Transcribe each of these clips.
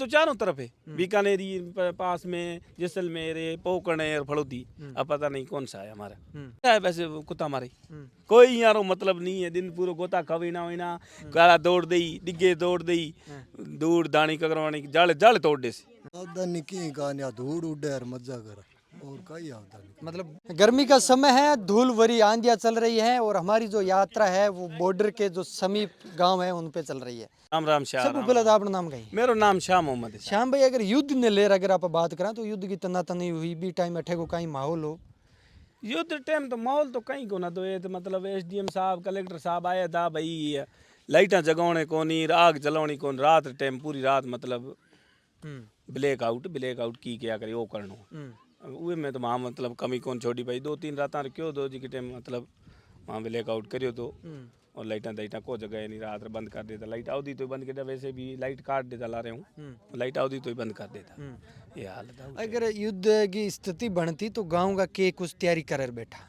तो चारों तरफ है, बीकानेरी पास में, जैसलमेर है, पोकरण है और फड़ौदी। अब पता नहीं कौन सा है हमारा। क्या है वैसे कुत्ता मारे कोई यारो मतलब नहीं है। दिन पूरा गोता खवीना होना काला दौड़ दई डिगे दौड़ दई दूर दानी कगरवानी जाले जाले तोड़ दे से। आवदा निकी गान्या धूड़ उड़े और मजा कर और कई आवदा नहीं। मतलब गर्मी का समय है, धूल भरी आंधियां चल रही हैं और हमारी जो यात्रा है वो बॉर्डर के जो समीप गांव है उन पे चल रही है। राम राम शाह सबसे राम पहले तो राम। अपना नाम कहिए। मेरो नाम शाह मोहम्मद है। श्याम भाई, अगर युद्ध ने लेर अगर आप बात करें तो युद्ध की तनातनी हुई भी टाइम अठे को कहीं माहौल हो। युद्ध टाइम तो माहौल तो कहीं को ना तो ये तो मतलब एसडीएम साहब कलेक्टर साहब आया था भाई लाइटा जगाने कोनी आग जलानी कौन रात टाइम पूरी रात मतलब ब्लैक आउट की क्या करे वो करनो उहे में तो वहाँ मतलब कमी कौन छोड़ी भाई 2-3 रात क्यों दो जी के टाइम मतलब वहाँ ब्लैक आउट करियो तो और लाइटा को जगह नहीं रात बंद कर देता लाइट आवती तो बंद कर देता वैसे भी लाइट काट देता ला रहे हूँ लाइट आवती तो बंद कर देता ये हालत है। अगर युद्ध की स्थिति बनती तो गांव का के कुछ तैयारी कर बैठा।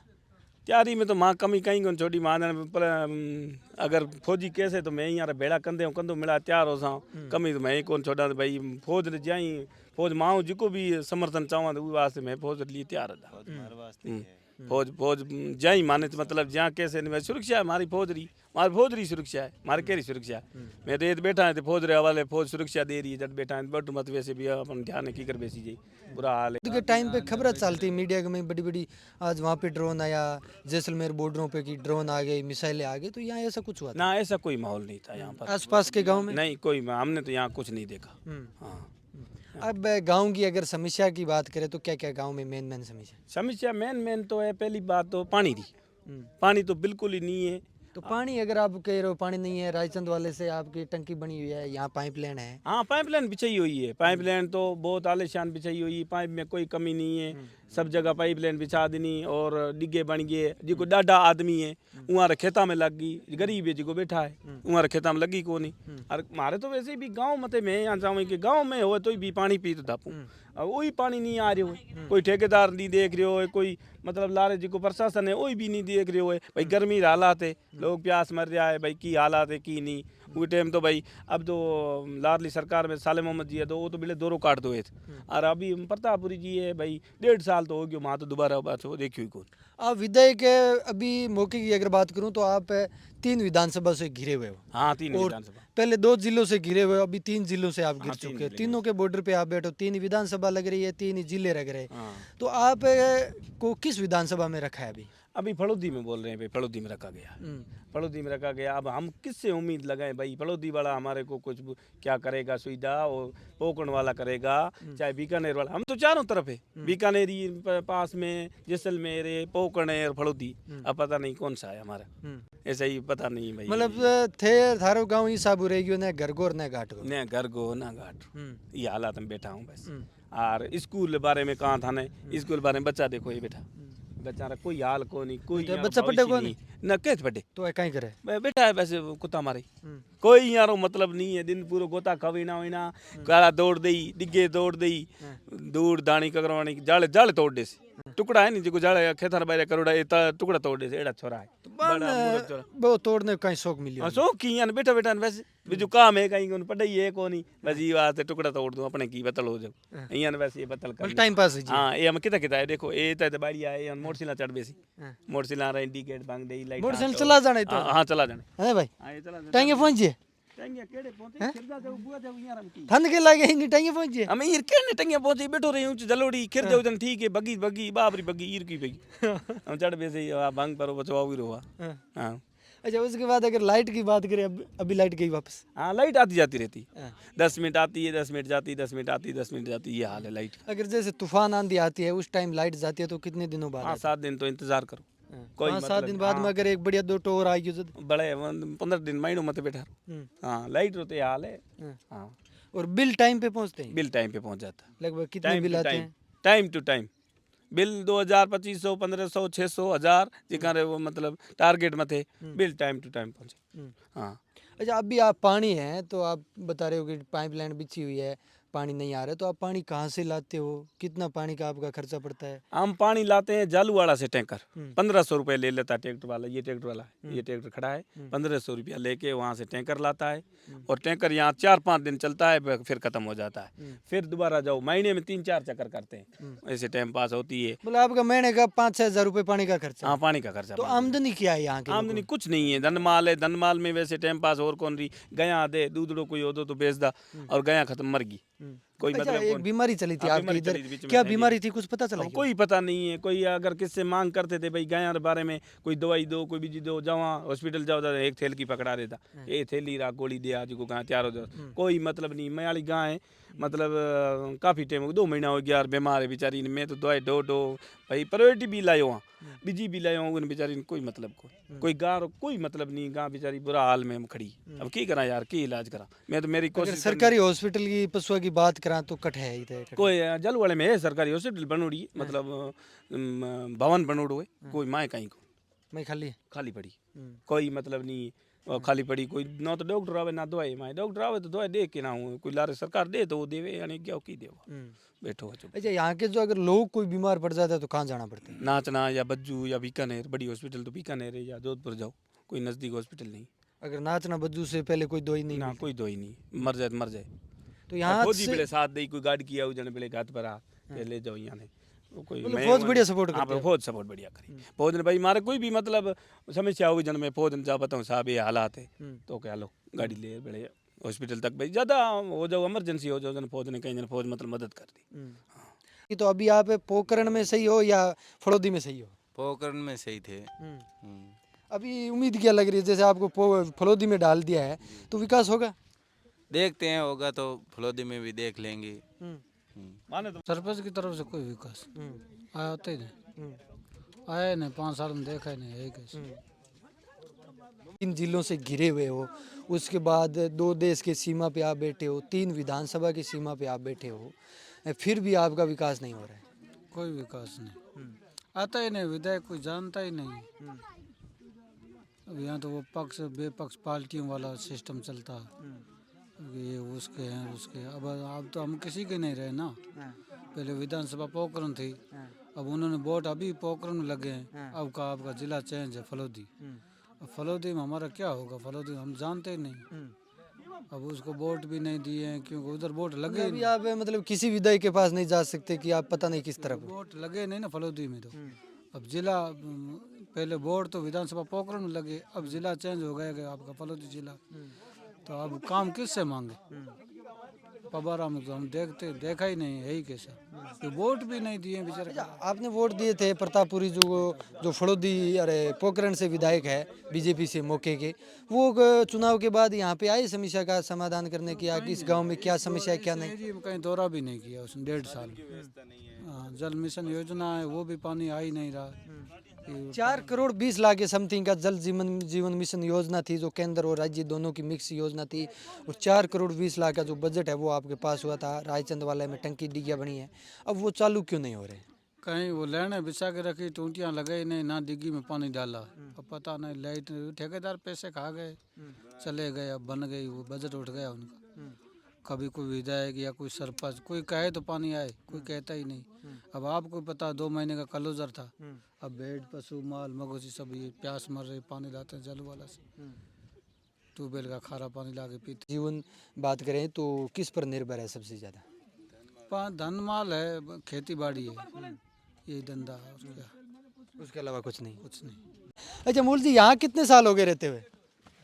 तैयारी में तो माँ कमी कहीं को छोड़ी माँ पर अगर फौजी कैसे तो मैं यहाँ बेड़ा कंधे कंधो मिला तैयार हो सा कमी तो मैं ही कौन छोड़ा भाई फौज ने जाई फौज माँ जिको भी समर्थन चाहवा तो वास्ते मैं फौज लिए तैयार था। फौज जाई माने तो मतलब जहाँ कैसे नहीं सुरक्षा है हमारी फौज रही सुरक्षा है मारे केरी सुरक्षा है। मैं तो ये बैठा है तो फौज रे हवाले फौज सुरक्षा दे रही है जब बैठा है बट मत वैसे भी अपन ध्यान की कर बेसी जाई बुरा हाल है। युद्ध के टाइम पे खबर चलती मीडिया में बड़ी बड़ी आज वहाँ पे ड्रोन आया, जैसलमेर बॉर्डरों पे की ड्रोन आ गई, मिसाइलें आ गई, तो यहाँ ऐसा कुछ हुआ था? ना ऐसा कोई माहौल नहीं था यहाँ पर आसपास के गांव में नहीं कोई हमने तो यहाँ कुछ नहीं देखा। हाँ अब गांव की अगर समस्या की बात करें तो क्या क्या गांव में मेन समस्या? समस्या मेन तो है पहली बात तो पानी की पानी तो बिल्कुल ही नहीं है। तो पानी अगर आप कह रहे हो पानी नहीं है, रायचंद वाले से आपकी टंकी बनी हुई है, यहाँ पाइपलाइन है। हाँ पाइपलाइन बिछाई हुई है पाइपलाइन तो बहुत आलिशान बिछाई हुई है पाइप में कोई कमी नहीं है सब जगह पाइपलाइन बिछा देनी और डिग्गे बन गए जिको डाढ़ा आदमी है वहाँ खेता में लग गई गरीब है जिको बैठा है वहाँ खेता में लगी को नहीं और मारे तो वैसे भी गाँव मत में यहाँ चाहूँ कि गाँव में हो तो भी पानी पी तो धापू अब वही पानी नहीं आ रही हो कोई ठेकेदार नहीं देख रहे हो कोई मतलब लारे जी को प्रशासन है वही भी नहीं देख रहे हो भाई गर्मी हालात है लोग प्यास मर रहा है भाई की हालात है की नहीं वो टाइम तो भाई अब तो लाडली सरकार में साले मोहम्मद जी है तो वो तो बिले दोनों काट दो थे और अभी प्रतापपुरी जी है भाई 1.5 साल तो हो गया वहाँ तो दोबारा बात हो देखियो कौन। आप विधायक अभी मौके की अगर बात करूं तो आप 3 विधानसभा से घिरे हुए हो। हाँ 3 और विधानसभा पहले 2 जिलों से घिरे हुए हो, अभी 3 जिलों से आप घिर हाँ, तीन चुके हैं। जिले तीनों के बॉर्डर पे आप बैठो, 3 विधानसभा लग रही है, 3 जिले लग रहे हैं। हाँ। तो आप को किस विधानसभा में रखा है अभी? अभी फड़ौदी में बोल रहे हैं भाई फड़ौदी में रखा गया फड़ौदी में रखा गया अब हम किससे उम्मीद लगाएं भाई फड़ौदी वाला हमारे को कुछ क्या करेगा सुविधा और पोकरण वाला करेगा चाहे बीकानेर वाला हम तो चारों तरफ है बीकानेरी पास में जैसलमेर है पोकरण है और फड़ौदी अब पता नहीं कौन सा है हमारा ऐसा ही पता नहीं भाई मतलब थे थारो गांव ही साबू रह गयो ने घर गोर ने घाट को न घर गो ना घाट ये हालात में बैठा हूँ बस। और स्कूल बारे में कहाँ था ने स्कूल बारे में बच्चा देखो ये बेटा बेचारा कोई हाल को नहीं कोई तो यार बच्चा पढ़े भविष्य को नहीं न कैसे पढ़े तो कहीं करे बेटा है वैसे कुत्ता मारे कोई यारो मतलब नहीं है दिन पूरा गोता खवीना होना काला दौड़ दई डिगे दौड़ दई दूर दानी कगरवानी जाले जाले तोड़ दे से टुकड़ा है नहीं जो जाले खेतर बारे करोड़ा ये टुकड़ा तोड़ दे से एड़ा छोरा है बड़ा मूर्ख छोरा वो तोड़ने कहीं शौक मिलियो। सो की यान बेटा बेटा वैसे बिजू काम है कहीं कौन पढ़ाई है कोनी बस ये बात है टुकड़ा तोड़ दूं अपने की बतल हो जाओ यान वैसे ये बतल कर टाइम पास है जी। हाँ ये हम किता किता है देखो ये तो बढ़िया है मोटरसाइकिल चढ़ बेसी मोटरसाइकिल इंडिकेट भांग दे लाइट मोटरसाइकिल चला जाने तो हाँ चला जाने है भाई हाँ ये चला जाने टाइम पहुंचिए टंगिया केड़े पहुंचे खिरदा जाऊ बुआ जाऊ यार हम की ठंड के लगे ही नहीं टाइम पहुंचिए हम ईर केने टंगिया पहुंचे बैठो रही हूं जलोड़ी खिर जाऊ जन ठीक है बगी बगी बाबरी बगी ईर की बगी हम चढ़ बेसे भांग पर बचवा भी रोवा। हां अच्छा, उसके बाद अगर लाइट की बात करें अभी लाइट गई वापस? हाँ लाइट आती जाती रहती 10 मिनट आती है 10 मिनट जाती 10 मिनट आती 10 मिनट जाती ये हाल है लाइट। अगर जैसे तूफान आंधी आती है उस टाइम लाइट जाती है तो कितने दिनों बाद? हाँ 7 दिन तो इंतजार करो कोई 5-7 दिन बाद में अगर एक बढ़िया 2 टोर आएगी तो बड़े 15 दिन महीनों मत बैठा हाँ लाइट रोते हाल है। हाँ और बिल टाइम पे पहुंचते हैं? बिल टाइम पे पहुंच जाता है लगभग कितने बिल आते हैं? टाइम टू टाइम बिल 2000 2500 1500 600 1000 जिकारे वो मतलब टारगेट में थे बिल टाइम टू टाइम पहुंचे। हाँ अच्छा, अभी आप पानी है तो आप बता रहे हो कि पाइपलाइन बिछी हुई है पानी नहीं आ रहा है, तो आप पानी कहाँ से लाते हो? कितना पानी का आपका खर्चा पड़ता है? हम पानी लाते हैं जालूवाड़ा से टैंकर, 1500 रुपये ले लेता है ट्रैक्टर वाला। ये ट्रैक्टर वाला है, ये ट्रैक्टर खड़ा है, 1500 रुपया लेके वहाँ से टैंकर लाता है। और टैंकर यहाँ 4-5 दिन चलता है, फिर खत्म हो जाता है। फिर दोबारा जाओ, महीने में 3-4 चक्कर करते हैं, ऐसे टाइम पास होती है। मतलब आपका महीने का 5-6 हज़ार रुपये पानी का खर्चा? हाँ, पानी का खर्चा। तो आमदनी क्या है यहाँ के? आमदनी कुछ नहीं है, धनमाल है। धनमाल में वैसे टाइम पास और कौन रही। गया दे दूधड़ो कोई हो तो बेच दा, और गया खत्म मर गई। कोई अच्छा, मतलब एक कौन- बीमारी चली थी हाँ, आपके बीमारी इधर, चली थी बीच में क्या फैली। बीमारी थी कुछ पता चला? कोई पता नहीं है। कोई अगर किससे मांग करते थे भाई गाय के बारे में, कोई दवाई दो, कोई बीजी दो, जाओ हॉस्पिटल जाओ तो एक थैल की पकड़ा देता, ये थैली रा गोली दे आज को गाय तैयार हो जाओ। कोई मतलब नहीं। मयाली गाय मतलब काफ़ी टाइम हो 2 महीना हो गया, बीमार है बेचारी ने। मैं तो दवाई डो भाई प्रायोरिटी भी लायो वहाँ, बीजी भी लायो उन बेचारी ने। कोई मतलब कोई गाँव कोई मतलब नहीं। गाँव बेचारी बुरा हाल में खड़ी। अब की करा यार, की इलाज करा। मैं तो मेरी अगर कोशिश सरकारी हॉस्पिटल की पशुआ की बात करा तो कट है इधर। कोई जलवाड़े में है सरकारी हॉस्पिटल बनोड़ी, मतलब भवन बनोड़ो है। कोई माए कहीं को मैं खाली खाली पड़ी, कोई मतलब नहीं। और खाली पड़ी, कोई ना तो डॉक्टर आवे ना दवाई। माए डॉक्टर आवे तो दवाई दे के ना हो, कोई लारे सरकार दे तो वो देवे, यानी क्या की देवा। बैठो हो चुप। अच्छा, यहाँ के जो अगर लोग कोई बीमार पड़ जाता है तो कहाँ जाना पड़ता है? नाचना या बज्जू या बीकानेर, बड़ी हॉस्पिटल तो बीकानेर है, या जोधपुर जाओ, कोई नज़दीक हॉस्पिटल नहीं। अगर नाचना बज्जू से पहले कोई दवाई नहीं ना मिलती? कोई दवाई नहीं, मर जाए तो मर जाए। तो यहाँ फौजी से बड़े साथ दे, कोई गाड़ी किया जन बड़े घाट पर आ के ले जाओ यहाँ ने। कोई मतलब मैं- फौज बढ़िया सपोर्ट हाँ, करती है? फौज सपोर्ट बढ़िया करी। फौज ने भाई मारे कोई भी मतलब समस्या होगी जन में फौज ने जा बताऊँ साहब ये हालात है, तो क्या लो गाड़ी ले बड़े हॉस्पिटल तक भाई ज़्यादा हो जाओ, इमरजेंसी हो जाओ जन फौज ने कहीं जन फौज मतलब मदद कर दी। ये तो अभी आप पोखरण में सही हो या फड़ौदी में सही हो? पोखरण में सही थे। अभी उम्मीद क्या लग रही है, जैसे आपको फड़ौदी में डाल दिया है तो विकास होगा? देखते हैं, होगा तो फलोदी में भी देख लेंगे। माने तो सरपंच की तरफ से कोई विकास आया होते ही नहीं, आया ही नहीं। 5 साल में देखा ही नहीं है कैसे। 3 जिलों से घिरे हुए हो, उसके बाद 2 देश के सीमा पे आप बैठे हो, 3 विधानसभा की सीमा पे आप बैठे हो, फिर भी आपका विकास नहीं हो रहा है। कोई विकास नहीं, आता ही नहीं। विधायक कोई जानता ही नहीं। अब यहाँ तो वो पक्ष बेपक्ष पार्टियों वाला सिस्टम चलता है। ये उसके हैं उसके। अब तो हम किसी के नहीं रहे ना। पहले विधानसभा पोखरण थी, अब उन्होंने वोट अभी पोखरण में लगे हैं। अब का आपका जिला चेंज है फलोदी। अब फलोदी में हमारा क्या होगा? फलोदी हम जानते ही नहीं। अब उसको वोट भी नहीं दिए हैं क्योंकि उधर वोट लगे ही अभी आप मतलब किसी विधायक के पास नहीं जा सकते कि आप पता नहीं किस तरफ हो। वोट लगे नहीं ना फलोदी में। तो अब जिला पहले वोट तो विधानसभा पोखरण में लगे, अब जिला चेंज हो गया आपका फलोदी जिला। तो अब काम किससे मांगे? पबारा में तो हम देखा ही नहीं है ही कैसा। तो वोट भी नहीं दिए बेचारे। आपने वोट दिए थे प्रतापपुरी जो फड़ौदी अरे पोखरण से विधायक है बीजेपी से मौके के, वो चुनाव के बाद यहाँ पे आए समस्या का समाधान करने की, कि इस गांव में क्या समस्या है क्या नहीं? जी कहीं दौरा भी नहीं किया उसने 1.5 साल में। हाँ, जल मिशन योजना है वो भी पानी आ ही नहीं रहा। 4 करोड़ 20 लाख के समथिंग का जल जीवन मिशन योजना थी, जो केंद्र और राज्य दोनों की मिक्स योजना थी। और 4 करोड़ 20 लाख का जो बजट है वो आपके पास हुआ था। रायचंद वाले में टंकी डिग्गियाँ बनी है, अब वो चालू क्यों नहीं हो रहे? कहीं वो लेने बिछा के रखी, टूटियाँ लगाई नहीं, ना डिग्गी में पानी डाला। अब पता नहीं, लाइट ठेकेदार पैसे खा गए, चले गए। अब बन गई, वो बजट उठ गया उनका। कभी कोई विधायक या कोई सरपंच कोई कहे तो पानी आए, कोई कहता ही नहीं। अब आपको पता 2 महीने का क्लोजर था। अब भेड़ पशु माल मवेशी सब ये प्यास मर रहे, पानी लाते हैं जल वाला से, ट्यूबवेल का खारा पानी ला के पीते। जीवन बात करें तो किस पर निर्भर है सबसे ज़्यादा? धन माल है, खेती बाड़ी है, यही धंधा है और क्या, उसके अलावा कुछ नहीं। कुछ नहीं। अच्छा मूल जी, यहाँ कितने साल हो गए रहते हुए?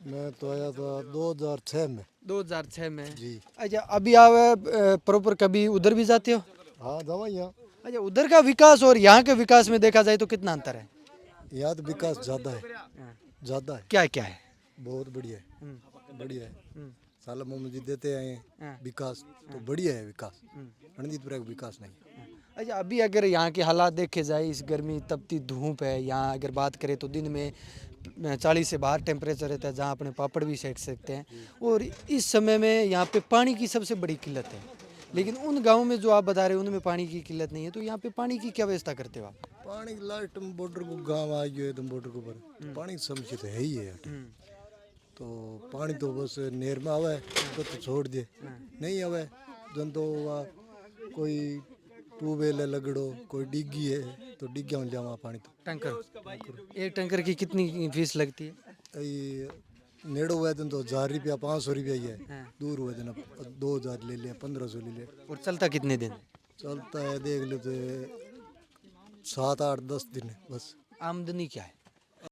मैं तो आया था 2006 में 2006 में जी। अच्छा, अभी आप प्रॉपर कभी उधर भी जाते हो? हाँ दवाइयाँ। अच्छा, उधर का विकास और यहाँ के विकास में देखा जाए तो कितना अंतर है? यहाँ तो विकास ज़्यादा है, ज़्यादा है, क्या क्या है? बहुत बढ़िया है, बढ़िया है। साला मोहम्मद जी देते आए हैं विकास, तो बढ़िया है विकास। रणजीतपुरा का विकास नहीं। अच्छा, अभी अगर यहाँ के हालात देखे जाए, इस गर्मी तपती धूप है यहाँ, अगर बात करें तो दिन में 40 से बाहर टेम्परेचर रहता है, जहाँ अपने पापड़ भी सेक सकते हैं। और इस समय में यहाँ पे पानी की सबसे बड़ी किल्लत है। लेकिन उन गाँव में जो आप बता रहे हो उनमें पानी की किल्लत नहीं है, तो यहाँ पे पानी की क्या व्यवस्था करते हो आप? पानी की लास्ट में बॉर्डर को गांव आ गए एकदम बॉर्डर के ऊपर, पानी की समस्या तो है ही है। तो पानी तो बस नहर में आवे तो छोड़ दे, नहीं आवे जन तो वहाँ कोई ट्यूबवेल है लगड़ो, कोई डिग्गी है तो डिग्गिया में जावा पानी तो टैंकर, एक टैंकर की कितनी फीस लगती है? ये नेड़ो हुआ दिन तो 1000 रुपया 500 रुपया ही है, दूर हुआ दिन 2000 ले लिया 1500 ले लिया। और चलता कितने दिन? चलता है देख लेते 7 8 10 दिन बस। आमदनी क्या है?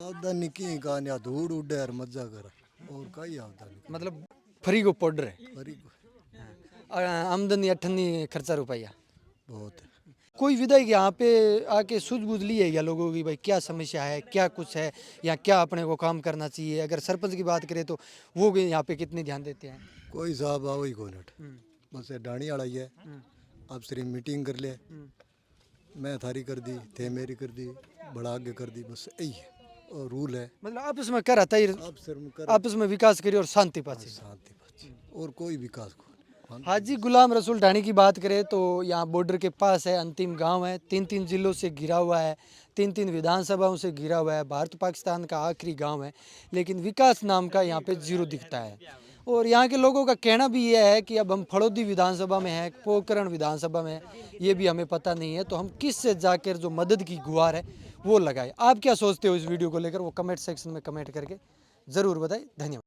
आमदनी की कहानी धूड़ उड़े यार मजा कर और कई आमदनी मतलब फ्री को पड़ रहे, बड़ी आमदनी अठन्नी खर्चा रुपया बहुत है। कोई विधायक यहाँ पे आके सूझबूझ ली है या लोगों की भाई क्या समस्या है, क्या कुछ है, या क्या अपने को काम करना चाहिए? अगर सरपंच की बात करें तो वो भी यहाँ पे कितने ध्यान देते हैं? कोई साहब आओ ही को नट बस ये डाणी वाला ही है। अब सिर्फ मीटिंग कर ले, मैं थारी कर दी थे मेरी कर दी बड़ा आगे कर दी बस यही है और रूल है। मतलब आपस में कर आता ही, अब सिर्फ कर आपस में विकास करिए और शांति पाचे। शांति बची और कोई विकास को हाजी गुलाम रसूल ढाणी की बात करें तो यहाँ बॉर्डर के पास है, अंतिम गांव है, 3 जिलों से घिरा हुआ है, 3 विधानसभाओं से घिरा हुआ है, भारत पाकिस्तान का आखिरी गांव है, लेकिन विकास नाम का यहाँ पे जीरो दिखता है। और यहाँ के लोगों का कहना भी यह है कि अब हम फड़ौदी विधानसभा में हैं, पोखरण विधानसभा में हैं, ये भी हमें पता नहीं है, तो हम किस से जाकर जो मदद की गुहार है वो लगाए। आप क्या सोचते हो इस वीडियो को लेकर, वो कमेंट सेक्शन में कमेंट करके ज़रूर बताएं। धन्यवाद।